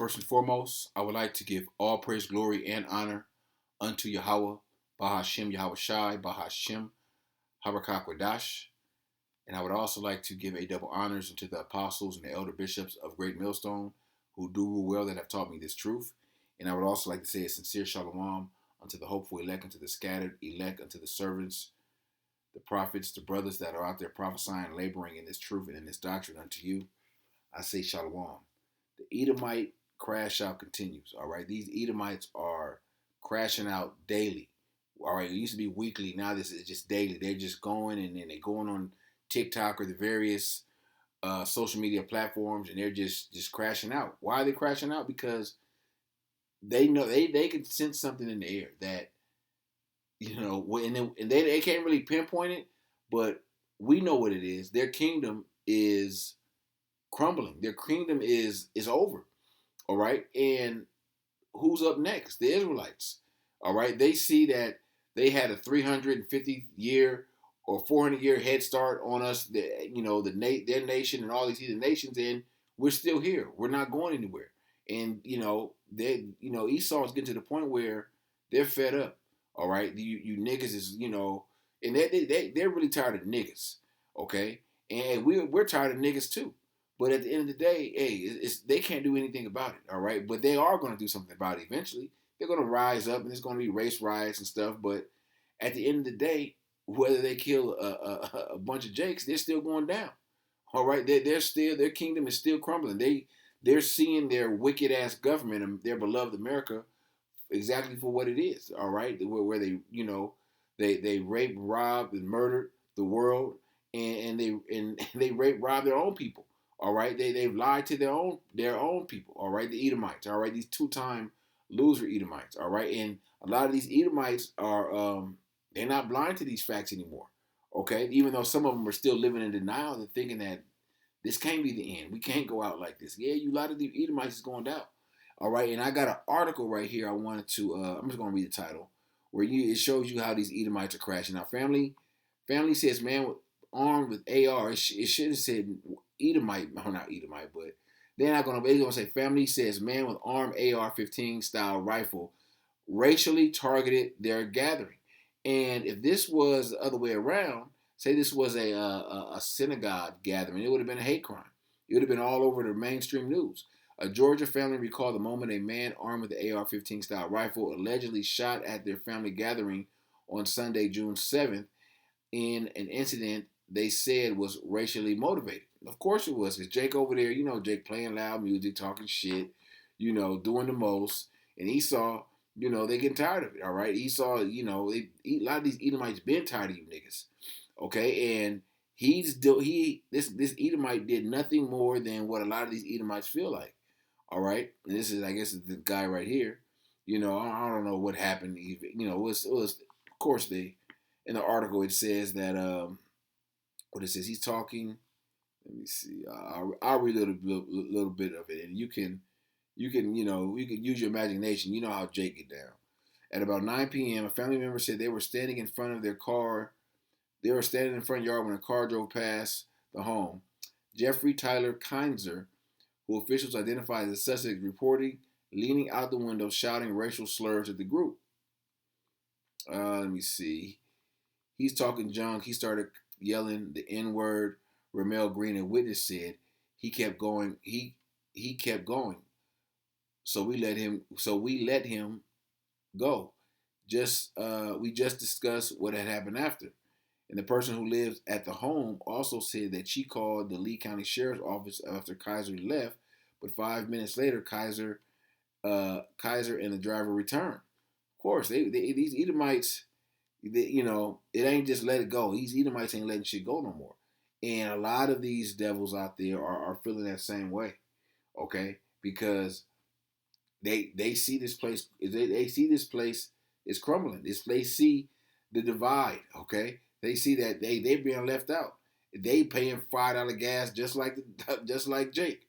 First and foremost, I would like to give all praise, glory, and honor unto Yahawah, Bahasham, Yahawashi, Bahasham, Habakkuk. And I would also like to give a double honors unto the apostles and the elder bishops of Great Millstone who do rule well that have taught me this truth. And I would also like to say a sincere shalom unto the hopeful elect, unto the scattered elect, unto the servants, the prophets, the brothers that are out there prophesying, laboring in this truth and in this doctrine unto you. I say shalom. The Edomite crash out continues. All right, these Edomites are crashing out daily. All right, it used to be weekly. Now this is just daily. They're just going and then they're going on TikTok or the various social media platforms, and they're just crashing out. Why are they crashing out? Because they know they can sense something in the air that and they can't really pinpoint it, but we know what it is. Their kingdom is crumbling. Their kingdom is over. All right, and who's up next? The Israelites. All right, they see that they had a 350-year or 400-year head start on us. Their nation and all these other nations, and we're still here. We're not going anywhere. And Esau is getting to the point where they're fed up. All right, you niggas is and they're really tired of niggas. Okay, and we're tired of niggas too. But at the end of the day, hey, they can't do anything about it, all right? But they are going to do something about it eventually. They're going to rise up, and there's going to be race riots and stuff. But at the end of the day, whether they kill a bunch of jakes, they're still going down, all right? They're still, their kingdom is still crumbling. They're seeing their wicked ass government and their beloved America exactly for what it is, all right? Where they rape, robbed, and murdered the world, and they rape, rob their own people. All right, they've lied to their own people. All right, the Edomites. All right, these 2-time loser Edomites. All right, and a lot of these Edomites are they're not blind to these facts anymore. Okay, even though some of them are still living in denial and thinking that this can't be the end. We can't go out like this. Yeah, a lot of the Edomites is going down. All right, and I got an article right here. I wanted to. I'm just gonna read the title where it shows you how these Edomites are crashing out. Family says man armed with AR. It should have said Edomite, no, not Edomite, but they're gonna say family says man with armed AR-15 style rifle racially targeted their gathering. And if this was the other way around, say this was a synagogue gathering, it would have been a hate crime. It would have been all over the mainstream news. A Georgia family recalled the moment a man armed with the AR-15 style rifle allegedly shot at their family gathering on Sunday, June 7th, in an incident they said was racially motivated. Of course it was. It's Jake over there, Jake playing loud music, talking shit, doing the most. And Esau, they getting tired of it, all right? Esau, a lot of these Edomites been tired of you niggas, okay? And this Edomite did nothing more than what a lot of these Edomites feel like, all right? And this is, I guess, the guy right here. I don't know what happened. It was of course, in the article it says that what it says he's talking. Let me see. I'll read a little bit of it, and you can use your imagination. You know how Jake get down. At about 9 p.m., a family member said they were standing in front of their car. They were standing in front yard when a car drove past the home. Jeffrey Tyler Kinzer, who officials identified as a suspect, reporting leaning out the window, shouting racial slurs at the group. Let me see. He's talking junk. He started yelling the N-word. Ramel Green, a witness, said he kept going. He kept going. So we let him go. We just discussed what had happened after. And the person who lives at the home also said that she called the Lee County Sheriff's Office after Kaiser left, but 5 minutes later, Kaiser and the driver returned. Of course, these Edomites, it ain't just let it go. These Edomites ain't letting shit go no more. And a lot of these devils out there are feeling that same way, okay? Because they see this place, they see this place is crumbling. They see the divide, okay? They see that they're being left out. They paying $5 gas just like Jake,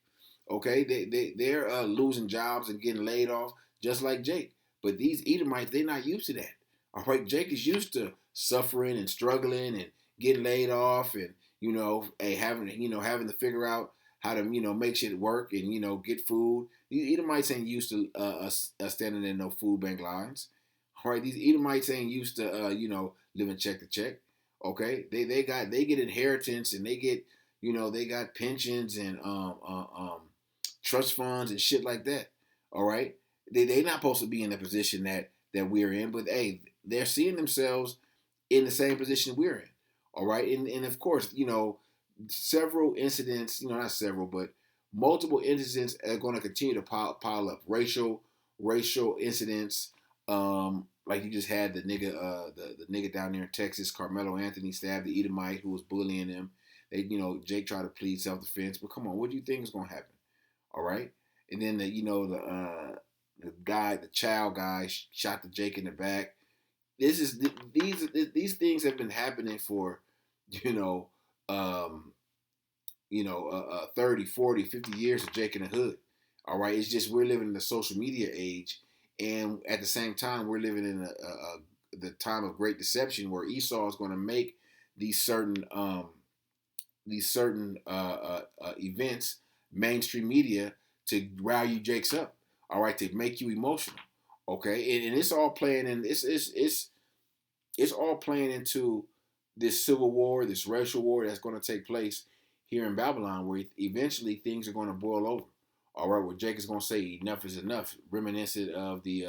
okay? They're losing jobs and getting laid off just like Jake. But these Edomites, they're not used to that. All right, Jake is used to suffering and struggling and getting laid off and having to figure out how to make shit work and get food. These Edomites ain't used to us standing in no food bank lines. All right, these Edomites ain't used to living check to check. Okay, they get inheritance and they get they got pensions and trust funds and shit like that. All right, they not supposed to be in the position that we're in, but hey, they're seeing themselves in the same position we're in. All right, and of course several incidents, not several, but multiple incidents are going to continue to pile up. Racial incidents. Like you just had the nigga, the nigga down there in Texas, Carmelo Anthony stabbed the Edomite who was bullying him. Jake tried to plead self defense, but come on, what do you think is going to happen? All right, and then the child guy shot the Jake in the back. These things have been happening for you know um, 30, 40, 50 years of Jake in the Hood. All right. It's just we're living in the social media age. And at the same time, we're living in the time of great deception where Esau is going to make these certain events mainstream media to rile you Jakes up. All right. To make you emotional. Okay. And it's all playing in, it's all playing into this civil war, this racial war that's going to take place here in Babylon, where eventually things are going to boil over. All right, where Jake is going to say enough is enough, reminiscent of the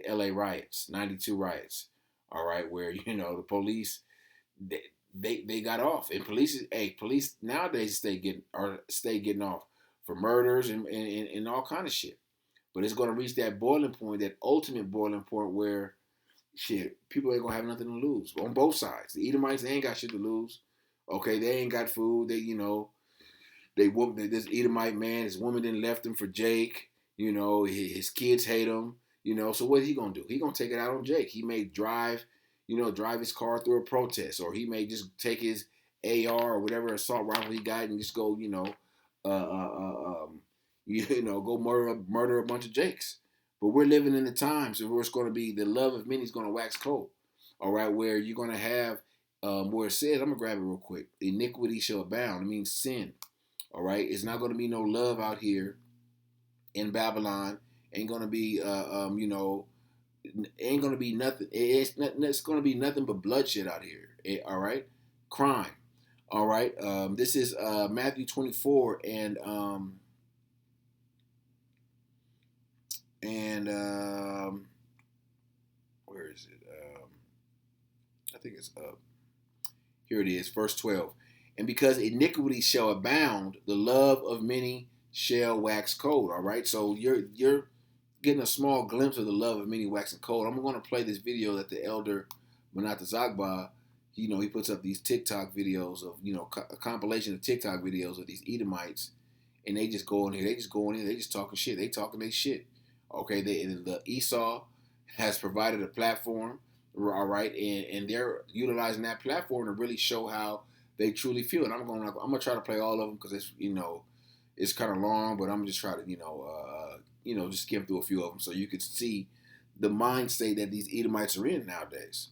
L.A. riots, '92 riots. All right, where the police they got off, and police nowadays stay getting off for murders and all kind of shit. But it's going to reach that boiling point, that ultimate boiling point where shit, people ain't gonna have nothing to lose on both sides. The Edomites, they ain't got shit to lose. Okay, they ain't got food. This Edomite man, his woman didn't left him for Jake. His kids hate him. So what is he gonna do? He gonna take it out on Jake. He may drive his car through a protest, or he may just take his AR or whatever assault rifle he got and just go, go murder a bunch of Jakes. But we're living in the times where it's going to be the love of many is going to wax cold. All right, where you're going to have where it says, I'm gonna grab it real quick. Iniquity shall abound. It means sin. All right, it's not going to be no love out here in Babylon. Ain't going to be ain't going to be nothing. It's going to be nothing but bloodshed out here. All right, crime. All right, this is Matthew 24 and where is it? I think it's up. Here it is, verse 12. And because iniquity shall abound, the love of many shall wax cold. All right, so you're getting a small glimpse of the love of many waxing cold. I'm going to play this video that the elder Manata Zagba, he puts up these TikTok videos of a compilation of TikTok videos of these Edomites, and they just go in here. They just talking shit. They talking their shit. Okay, the Esau has provided a platform, all right, and they're utilizing that platform to really show how they truly feel. And I'm gonna try to play all of them because it's kind of long, but I'm just trying to just skim through a few of them so you could see the mind state that these Edomites are in nowadays.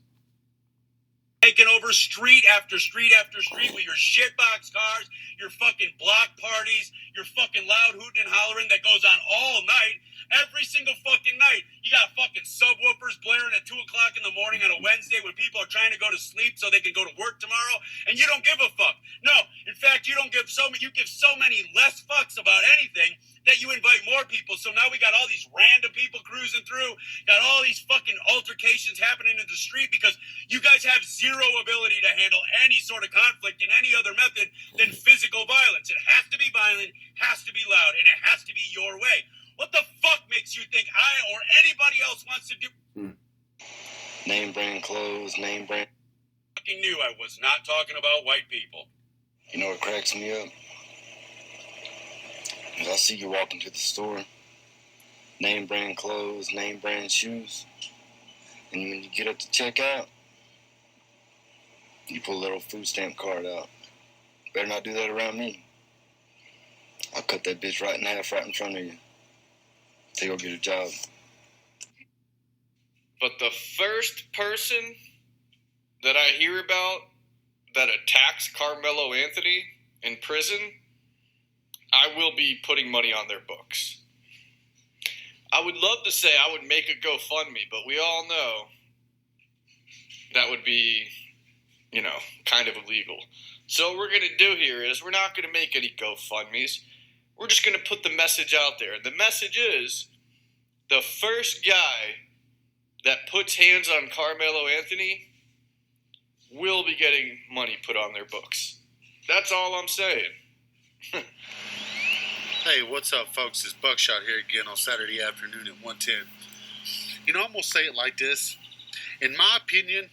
Taking over street after street after street with your shitbox cars, your fucking block parties, your fucking loud hooting and hollering that goes on all night, every single fucking night. You got fucking subwoofers blaring at 2 o'clock in the morning on a Wednesday when people are trying to go to sleep so they can go to work tomorrow, and you don't give a fuck. No, in fact, you give so many less fucks about anything that you invite more people. So now we got all these random people cruising through, got all these fucking altercations happening in the street because you guys have zero ability to handle any sort of conflict in any other method than physical violence. It has to be violent, has to be loud, and it has to be your way. What the fuck makes you think I or anybody else wants to do? Name brand clothes, name brand. Fucking knew I was not talking about white people. You know what cracks me up? Is I see you walking to the store, name brand clothes, name brand shoes, and when you get up to check out, you pull a little food stamp card out. Better not do that around me. I'll cut that bitch right in half right in front of you. Take go get a job. But the first person that I hear about that attacks Carmelo Anthony in prison, I will be putting money on their books. I would love to say I would make a GoFundMe, but we all know that would be, kind of illegal. So what we're going to do here is we're not going to make any GoFundMes. We're just going to put the message out there. The message is the first guy that puts hands on Carmelo Anthony will be getting money put on their books. That's all I'm saying. Hey, what's up, folks? It's Buckshot here again on Saturday afternoon at 1:10. I'm going to say it like this. In my opinion,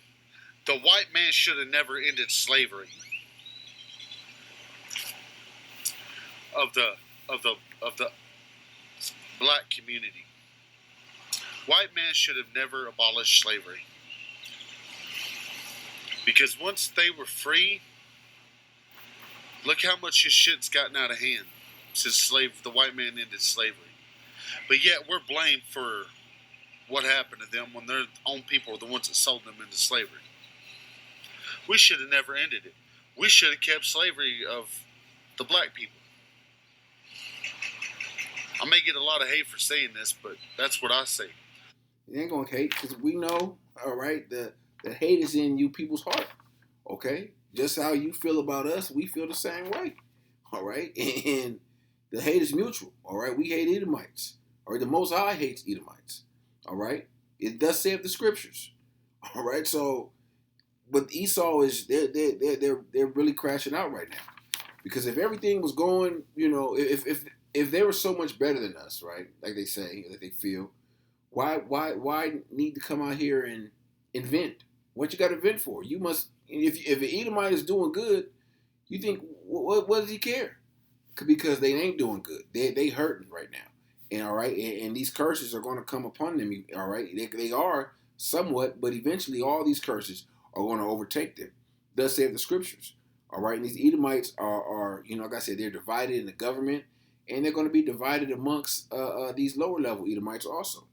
the white man should have never ended slavery of the black community. White man should have never abolished slavery. Because once they were free, look how much his shit's gotten out of hand since the white man ended slavery. But yet we're blamed for what happened to them when their own people are the ones that sold them into slavery. We should have never ended it. We should have kept slavery of the black people. I may get a lot of hate for saying this, but that's what I say. You ain't gonna hate because we know, all right, the hate is in you people's heart. Okay? Just how you feel about us, we feel the same way. All right? And the hate is mutual. All right? We hate Edomites. All right? The Most High hates Edomites. All right? It does say of the scriptures. All right? So, but Esau is they're really crashing out right now, because if everything was going, if they were so much better than us, right? Like they say, like they feel, why need to come out here and invent? What you got to invent for? You must. If an Edomite is doing good, you think, what does he care? Because they ain't doing good. They hurting right now, and all right, and these curses are going to come upon them. All right, they are somewhat, but eventually all these curses are going to overtake them. Thus saith the scriptures. All right, and these Edomites are like I said, they're divided in the government, and they're going to be divided amongst these lower level Edomites also.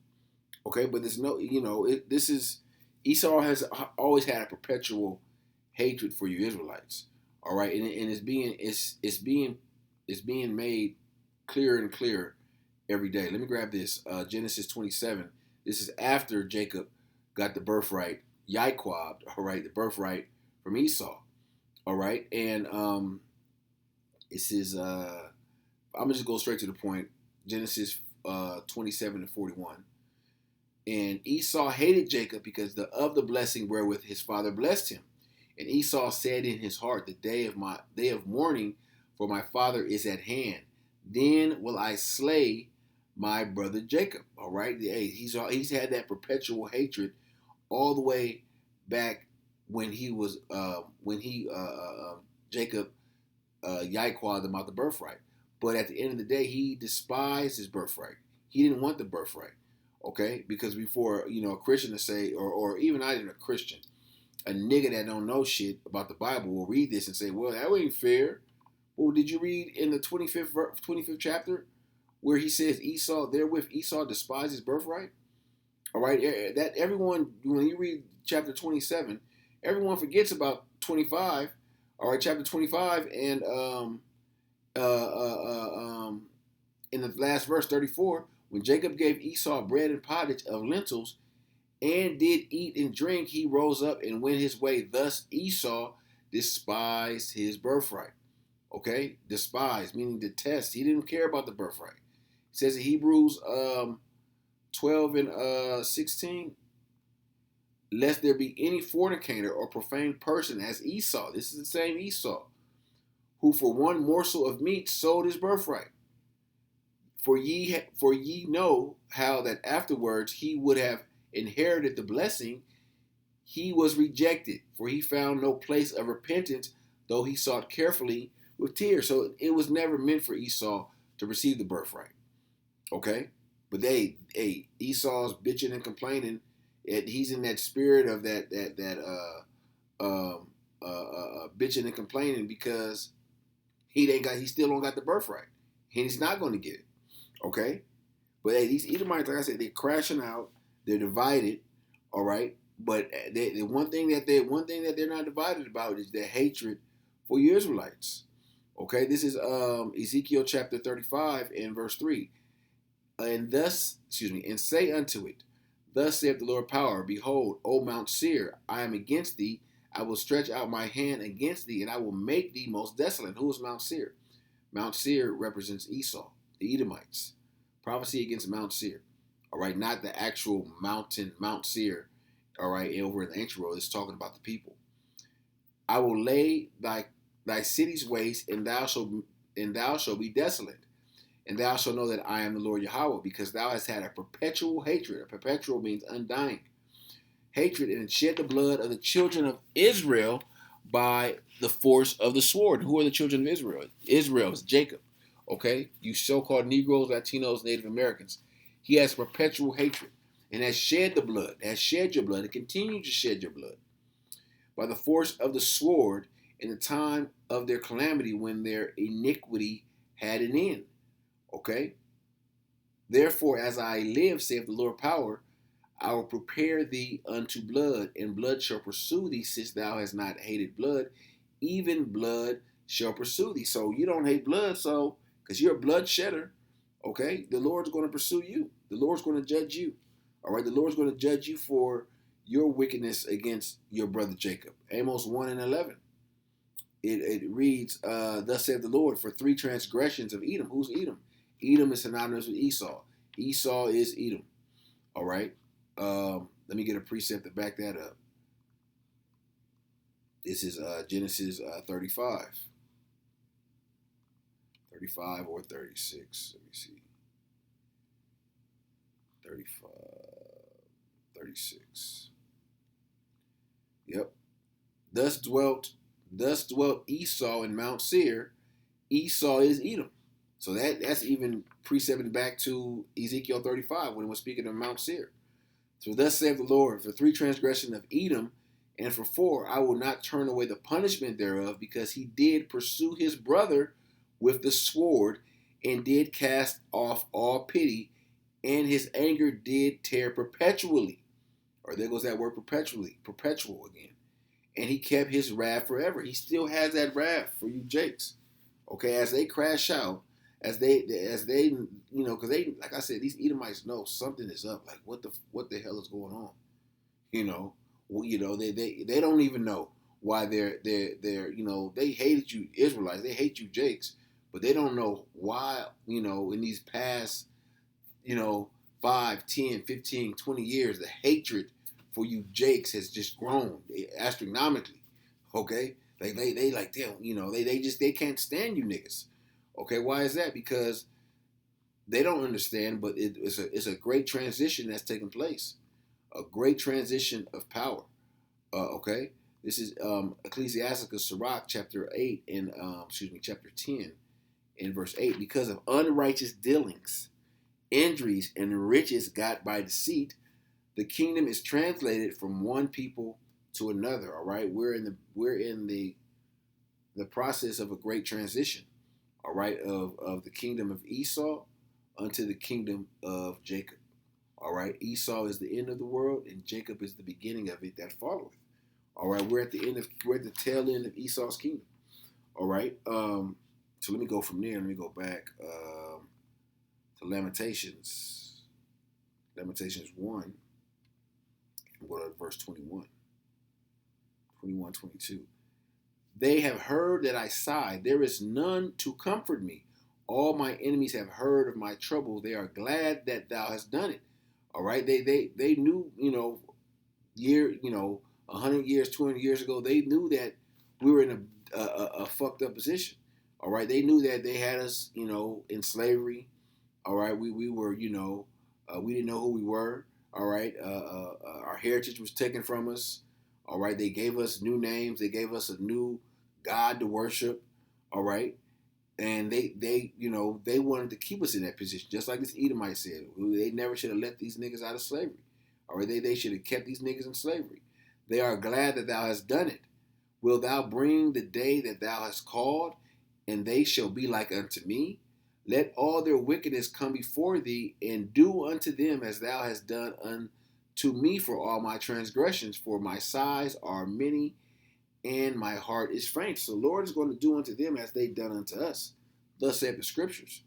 Okay, but there's no, this is Esau has always had a perpetual hatred for you Israelites. All right, and it's being made clearer and clearer every day. Let me grab this. Genesis 27. This is after Jacob got the birthright, Yahawah, all right, the birthright from Esau. All right, and this is I'm gonna just go straight to the point. Genesis 27 and 41. And Esau hated Jacob because of the blessing wherewith his father blessed him. And Esau said in his heart, the day of mourning for my father is at hand. Then will I slay my brother Jacob. All right, he's had that perpetual hatred all the way back when he was Jacob Yahawah about the birthright. But at the end of the day, he despised his birthright. He didn't want the birthright. Okay, because before a Christian to say, or even not even a Christian, a nigga that don't know shit about the Bible will read this and say, well, that ain't fair. Well, did you read in the 25th chapter where he says Esau despised his birthright? All right, that everyone, when you read chapter 27, everyone forgets about 25. All right, chapter 25 and in the last verse 34, when Jacob gave Esau bread and pottage of lentils, and did eat and drink, he rose up and went his way. Thus Esau despised his birthright. Okay, despised meaning detest. He didn't care about the birthright. It says in Hebrews 12 and 16, lest there be any fornicator or profane person as Esau. This is the same Esau, who for one morsel of meat sold his birthright. For ye know how that afterwards he would have inherited the blessing. He was rejected, for he found no place of repentance, though he sought carefully with tears. So it was never meant for Esau to receive the birthright. Okay? But Esau's bitching and complaining. He's in that spirit of that bitching and complaining because he still don't got the birthright. And he's not going to get it. Okay? But these Edomites, like I said, they're crashing out. They're divided. All right? But the one thing that they're not divided about is their hatred for you Israelites. Okay? This is Ezekiel chapter 35 and verse 3. and say unto it, Thus saith the Lord power, Behold, O Mount Seir, I am against thee. I will stretch out my hand against thee, and I will make thee most desolate. Who is Mount Seir? Mount Seir represents Esau, the Edomites. Prophecy against Mount Seir. All right, not the actual mountain, Mount Seir. All right, over in the ancient world, it's talking about the people. I will lay thy cities waste, and thou shalt be desolate. And thou shalt know that I am the Lord Yahawah, because thou hast had a perpetual hatred. A perpetual means undying hatred, and shed the blood of the children of Israel by the force of the sword. Who are the children of Israel? Israel is Jacob. Okay? You so-called Negroes, Latinos, Native Americans. He has perpetual hatred and has shed the blood, has shed your blood, and continues to shed your blood by the force of the sword in the time of their calamity when their iniquity had an end. Okay? Therefore, as I live, saith the Lord power, I will prepare thee unto blood, and blood shall pursue thee, since thou hast not hated blood, even blood shall pursue thee. So you don't hate blood, so because you're a blood shedder, okay? The Lord's going to pursue you. The Lord's going to judge you. All right, the Lord's going to judge you for your wickedness against your brother Jacob. Amos 1:11. It reads, Thus saith the Lord, for 3 transgressions of Edom. Who's Edom? Edom is synonymous with Esau. Esau is Edom. All right. Let me get a precept to back that up. This is Genesis 35. 35 or 36. Let me see. 35, 36. Yep. Thus dwelt Esau in Mount Seir. Esau is Edom. So that's even precepting back to Ezekiel 35 when it was speaking of Mount Seir. So thus saith the Lord, for 3 transgressions of Edom, and for 4, I will not turn away the punishment thereof, because he did pursue his brother with the sword, and did cast off all pity, and his anger did tear perpetually. Or there goes that word perpetually, perpetual again. And he kept his wrath forever. He still has that wrath for you Jakes. Okay, as they crash out, as they because they, like I said, these Edomites know something is up. Like what the hell is going on? They don't even know why they're they hated you Israelites, they hate you Jakes, but they don't know why in these past 5, 10, 15, 20 years the hatred for you Jakes has just grown astronomically. Okay, they like them, they can't stand you niggas. Okay, why is that? Because they don't understand, but it's a great transition that's taking place. A great transition of power. Okay, this is Ecclesiasticus Sirach chapter 8 and chapter 10 in verse 8. Because of unrighteous dealings, injuries, and riches got by deceit, the kingdom is translated from one people to another. All right, we're in the process of a great transition. All right, of the kingdom of Esau unto the kingdom of Jacob. All right, Esau is the end of the world, and Jacob is the beginning of it that followeth. All right, we're at the tail end of Esau's kingdom. All right, so let me go from there. Let me go back to Lamentations. Lamentations 1. We'll go to verse 21. 21, 22. They have heard that I sighed. There is none to comfort me. All my enemies have heard of my trouble. They are glad that thou hast done it. All right. They knew, 100 years, 200 years ago, they knew that we were in a fucked up position. All right. They knew that they had us, in slavery. All right. We were, we didn't know who we were. All right. Our heritage was taken from us. All right. They gave us new names. They gave us a new God to worship. All right. And they wanted to keep us in that position, just like this Edomite said. They never should have let these niggas out of slavery. All right. They should have kept these niggas in slavery. They are glad that thou hast done it. Wilt thou bring the day that thou hast called, and they shall be like unto me? Let all their wickedness come before thee, and do unto them as thou hast done unto me for all my transgressions, for my sighs are many, and my heart is faint. So the Lord is going to do unto them as they've done unto us. Thus saith the scriptures.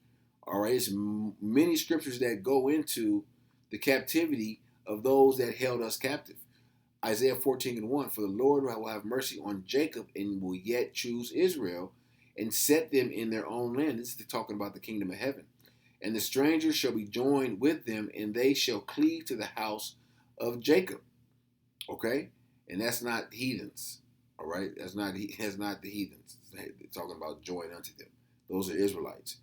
All right, it's many scriptures that go into the captivity of those that held us captive. Isaiah 14:1, for the Lord will have mercy on Jacob and will yet choose Israel and set them in their own land. This is talking about the kingdom of heaven. And the strangers shall be joined with them, and they shall cleave to the house of Jacob. Okay? And that's not heathens. All right? That's not the heathens. It's talking about join unto them. Those are Israelites.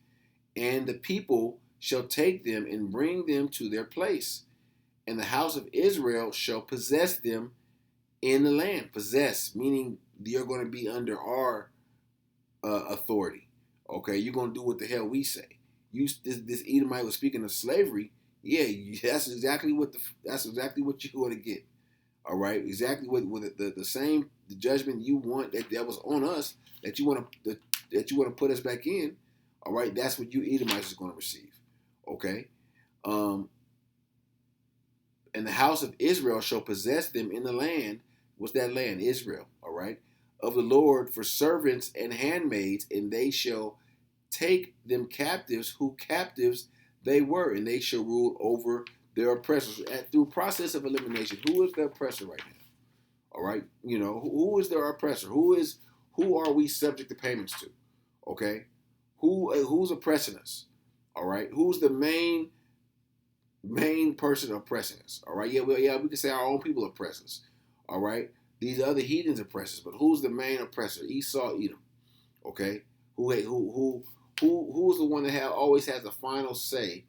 And the people shall take them and bring them to their place. And the house of Israel shall possess them in the land. Possess, meaning you're going to be under our authority. Okay? You're going to do what the hell we say. This Edomite was speaking of slavery. Yeah, that's exactly what you're going to get. All right, exactly what the same the judgment you want that was on us that you want to put us back in. All right, that's what you Edomites is going to receive. Okay, and the house of Israel shall possess them in the land. What's that land? Israel. All right, of the Lord for servants and handmaids, and they shall take them captives who captives they were, and they shall rule over their oppressors through process of elimination. Who is the oppressor right now? All right, who is their oppressor? Who are we subject to payments to? Okay, who's oppressing us? All right, who's the main person oppressing us? All right, we can say our own people oppress us. All right, these other heathens oppress us, but who's the main oppressor? Esau, Edom. Okay, who is the one that always has the final say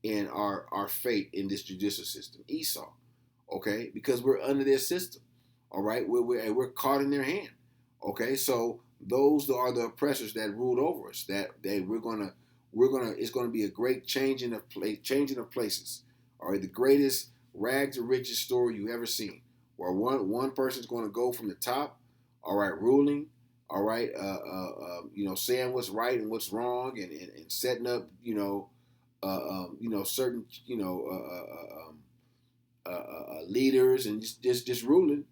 in our fate in this judicial system? Esau. Okay, because we're under their system. All right, we're caught in their hand. Okay, so those are the oppressors that ruled over us. It's gonna be a great changing of places. All right, the greatest rags to riches story you ever seen, where one person's going to go from the top. All right, ruling. All right, saying what's right and what's wrong, and setting up, certain, leaders, and just ruling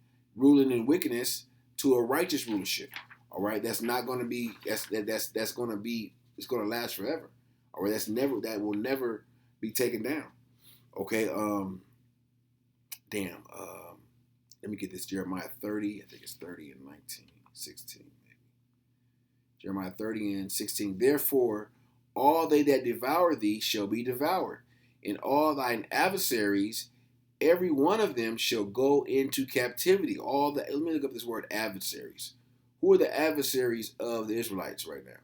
in wickedness to a righteous rulership. All right, that's not going to be that's going to be it's going to last forever. All right, that will never be taken down. Okay, let me get this. Jeremiah 30, I think it's 30 and 19, 16. Jeremiah 30 and 16. Therefore, all they that devour thee shall be devoured, and all thine adversaries, every one of them shall go into captivity. Let me look up this word adversaries. Who are the adversaries of the Israelites right now?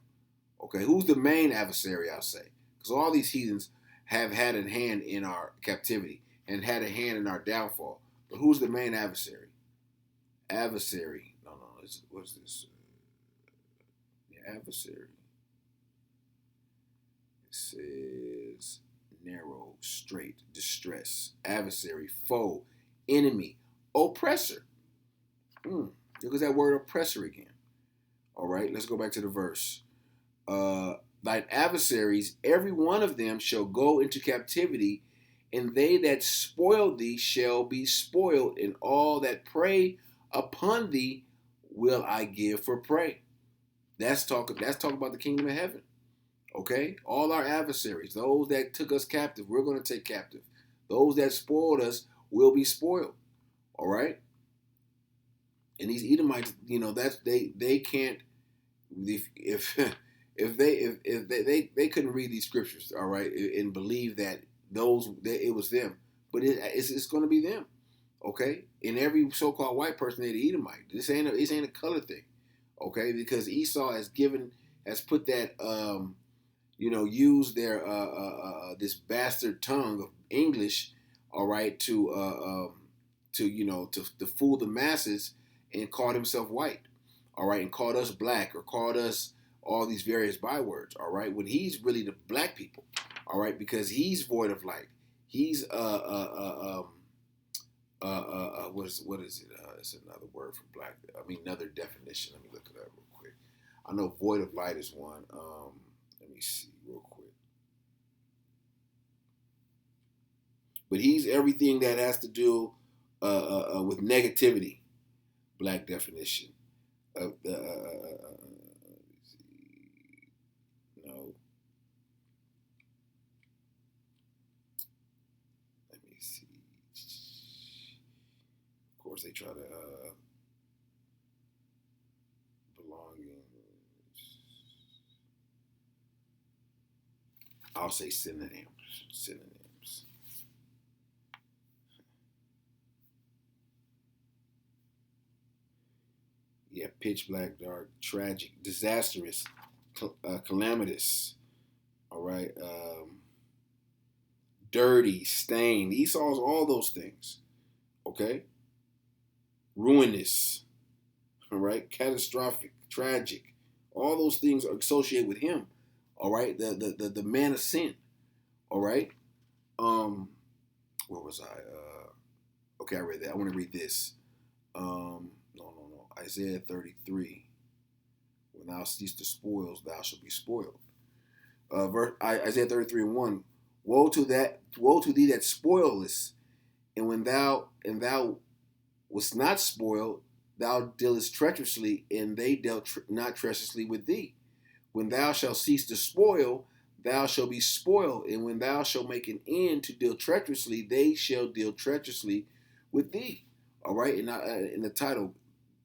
Okay, who's the main adversary, I'll say? Because all these heathens have had a hand in our captivity and had a hand in our downfall. But who's the main adversary? Adversary. No. What's this? Adversary. It says narrow, straight, distress, adversary, foe, enemy, oppressor. Look at that word oppressor again. All right, let's go back to the verse. Thine adversaries, every one of them shall go into captivity, and they that spoil thee shall be spoiled, and all that prey upon thee will I give for prey. That's talking about the kingdom of heaven. Okay? All our adversaries, those that took us captive, we're going to take captive. Those that spoiled us will be spoiled. All right? And these Edomites, they can't, if they couldn't read these scriptures, all right, and believe that it was them, but it's going to be them. Okay? And every so-called white person, they're the Edomite. This ain't a color thing. Okay, because Esau has put that, used their this bastard tongue of English, all right, to fool the masses, and called himself white, all right, and called us black, or called us all these various bywords, all right, when he's really the black people, all right, because he's void of light. He's what is it? It's another word for black. Another definition. Let me look it up real quick. I know void of light is one. Let me see real quick. But he's everything that has to do with negativity. Black definition of the. No. see. Of course, they try to belonging. I'll say synonyms. Synonyms. Yeah, pitch black, dark, tragic, disastrous, calamitous. All right. Dirty, stained. Esau's all those things. Okay. Ruinous. All right. Catastrophic, tragic. All those things are associated with him. All right. The man of sin. All right. Where was I? Okay, I read that. I want to read this. No. Isaiah 33. When thou seest the spoils, thou shalt be spoiled. Isaiah 33:1. Woe to thee that spoilest, and when thou wast not spoiled, thou dealest treacherously, and they dealt not treacherously with thee. When thou shalt cease to spoil, thou shalt be spoiled, and when thou shalt make an end to deal treacherously, they shall deal treacherously with thee. All right, and in the title,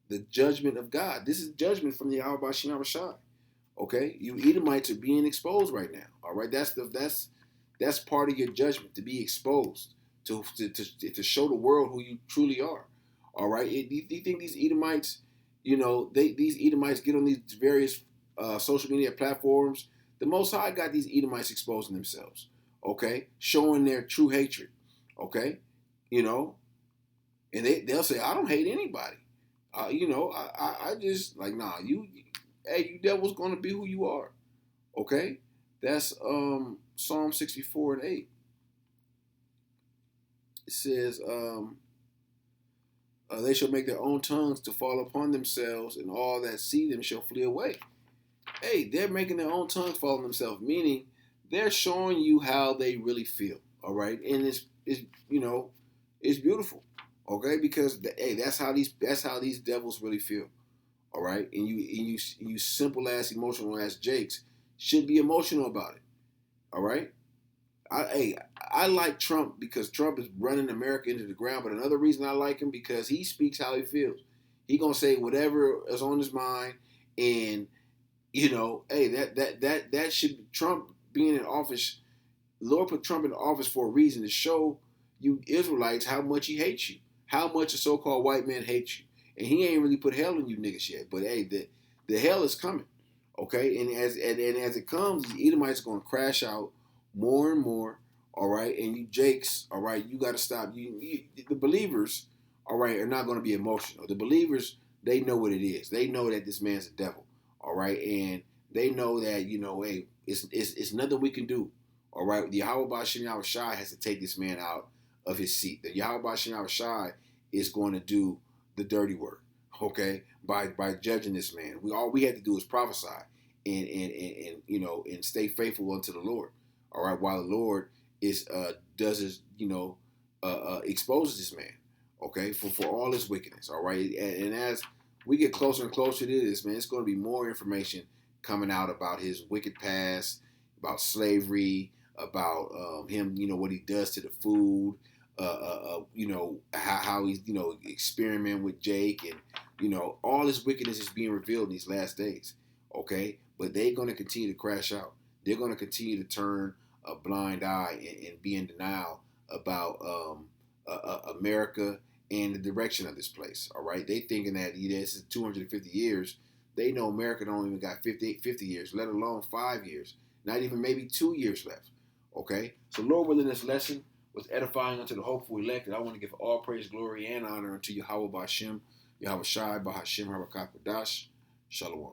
the judgment of God. This is judgment from the Yahawashi. Okay, you Edomites are being exposed right now. All right, that's part of your judgment, to be exposed, to show the world who you truly are. All right, do you think these Edomites, these Edomites get on these various social media platforms? The Most High got these Edomites exposing themselves. Okay, showing their true hatred. Okay, and they'll say, I don't hate anybody. I just like, nah, you devil's gonna be who you are. Okay? That's Psalm 64:8. It says, they shall make their own tongues to fall upon themselves, and all that see them shall flee away. Hey, they're making their own tongues fall on themselves, meaning they're showing you how they really feel. All right, and it's beautiful. Okay, because that's how these devils really feel. All right, and you simple ass, emotional ass Jakes should be emotional about it. All right, I like Trump because Trump is running America into the ground. But another reason I like him because he speaks how he feels. He gonna say whatever is on his mind, and that should Trump being in office. The Lord put Trump in office for a reason, to show you Israelites how much he hates you, how much a so-called white man hates you. And he ain't really put hell in you niggas yet. But hey, the hell is coming. Okay? And as it comes, the Edomites are going to crash out more and more. All right? And you Jakes, all right, you got to stop. The believers, all right, are not going to be emotional. The believers, they know what it is. They know that this man's a devil. All right? And they know that, hey, it's nothing we can do. All right? The Yahawashi has to take this man out of his seat. The Yahawashi is going to do the dirty work, okay, by judging this man. All we had to do is prophesy and stay faithful unto the Lord. All right, while the Lord exposes this man, okay, for all his wickedness. All right, and as we get closer and closer to this, man, it's going to be more information coming out about his wicked past, about slavery, about him, what he does to the food. How he's, experiment with Jake, and, all this wickedness is being revealed in these last days. Okay. But they're going to continue to crash out. They're going to continue to turn a blind eye and be in denial about America and the direction of this place. All right. They thinking that this is 250 years. They know America don't even got 50 years, let alone 5 years, not even maybe 2 years left. Okay. So Lord willing, this lesson was edifying unto the hopeful elect, and I want to give all praise, glory, and honor unto Yahawah Bahasham, Yahawashi, Bahasham, Harakakadash, Shalom.